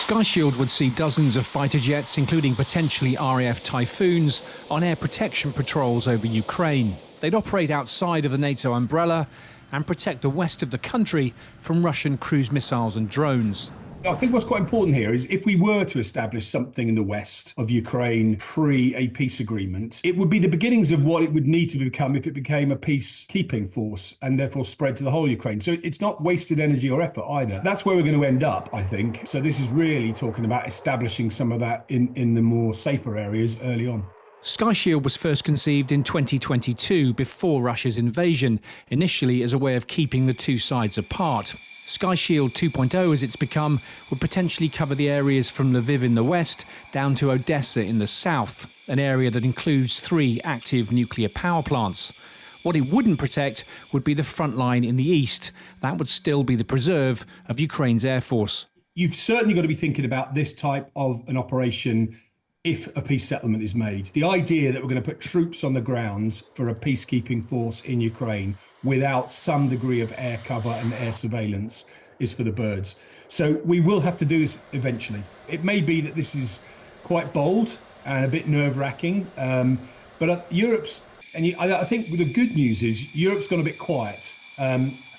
Sky Shield would see dozens of fighter jets, including potentially RAF Typhoons, on air protection patrols over Ukraine. They'd operate outside of the Nato umbrella and protect the west of the country from Russian cruise missiles and drones. I think what's quite important here is if we were to establish something in the west of Ukraine pre a peace agreement, it would be the beginnings of what it would need to become if it became a peacekeeping force and therefore spread to the whole Ukraine. So it's not wasted energy or effort either. That's where we're going to end up, I think. So this is really talking about establishing some of that in the more safer areas early on. Sky Shield was first conceived in 2022 before Russia's invasion, initially as a way of keeping the two sides apart. Sky Shield 2.0, as it's become, would potentially cover the areas from Lviv in the west down to Odessa in the south, an area that includes 3 active nuclear power plants. What it wouldn't protect would be the front line in the east. That would still be the preserve of Ukraine's air force. You've certainly got to be thinking about this type of an operation if a peace settlement is made. The idea that we're going to put troops on the grounds for a peacekeeping force in Ukraine without some degree of air cover and air surveillance is for the birds. So we will have to do this eventually. It may be that this is quite bold and a bit nerve-wracking, but Europe's, and I think the good news is Europe's gone a bit quiet.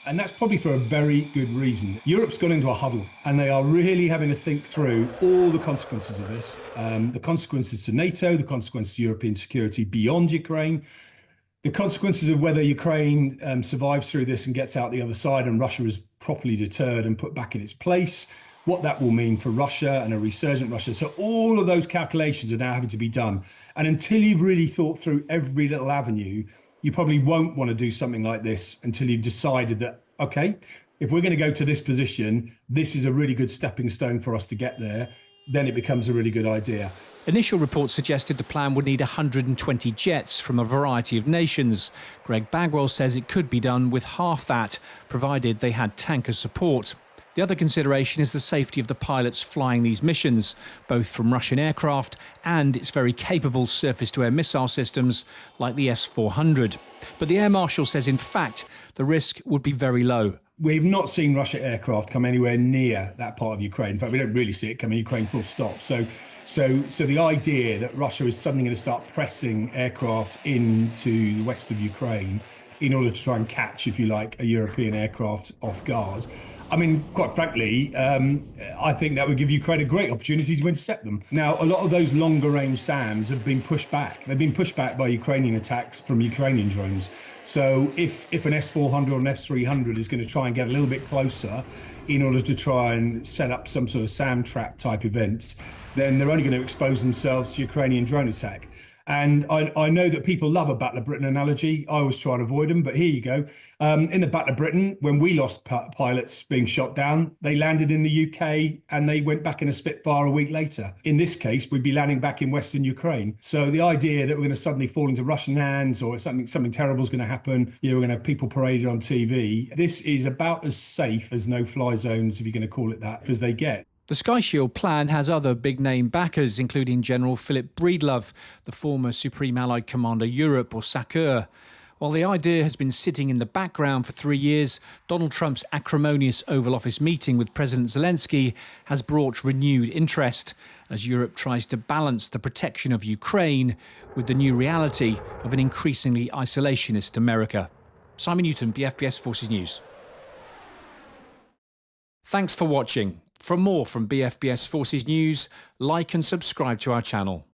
And that's probably for a very good reason. Europe's gone into a huddle and they are really having to think through all the consequences of this. The consequences to NATO, the consequences to European security beyond Ukraine, the consequences of whether Ukraine survives through this and gets out the other side and Russia is properly deterred and put back in its place, what that will mean for Russia and a resurgent Russia. So all of those calculations are now having to be done. And until you've really thought through every little avenue, you probably won't want to do something like this until you've decided that, okay, if we're going to go to this position, this is a really good stepping stone for us to get there, then it becomes a really good idea. Initial reports suggested the plan would need 120 jets from a variety of nations. Greg Bagwell says it could be done with half that, provided they had tanker support. The other consideration is the safety of the pilots flying these missions, both from Russian aircraft and its very capable surface-to-air missile systems like the S-400. But the Air Marshal says, in fact, the risk would be very low. We've not seen Russian aircraft come anywhere near that part of Ukraine. In fact, we don't really see it come in Ukraine full stop. So the idea that Russia is suddenly going to start pressing aircraft into the west of Ukraine in order to try and catch, if you like, a European aircraft off guard, I mean, quite frankly, I think that would give Ukraine a great opportunity to intercept them. Now, a lot of those longer-range SAMs have been pushed back. They've been pushed back by Ukrainian attacks from Ukrainian drones. So if an S-400 or an S-300 is going to try and get a little bit closer in order to try and set up some sort of SAM trap type events, then they're only going to expose themselves to Ukrainian drone attack. And I know that people love a Battle of Britain analogy. I always try and avoid them, but here you go. In the Battle of Britain, when we lost pilots being shot down, they landed in the UK and they went back in a Spitfire a week later. In this case, we'd be landing back in Western Ukraine. So the idea that we're going to suddenly fall into Russian hands or something terrible is going to happen, we're going to have people paraded on TV. This is about as safe as no-fly zones, if you're going to call it that, as they get. The Sky Shield plan has other big-name backers, including General Philip Breedlove, the former Supreme Allied Commander Europe, or SACEUR. While the idea has been sitting in the background for 3 years, Donald Trump's acrimonious Oval Office meeting with President Zelensky has brought renewed interest as Europe tries to balance the protection of Ukraine with the new reality of an increasingly isolationist America. Simon Newton, BFBS Forces News. Thanks for watching. For more from BFBS Forces News, like and subscribe to our channel.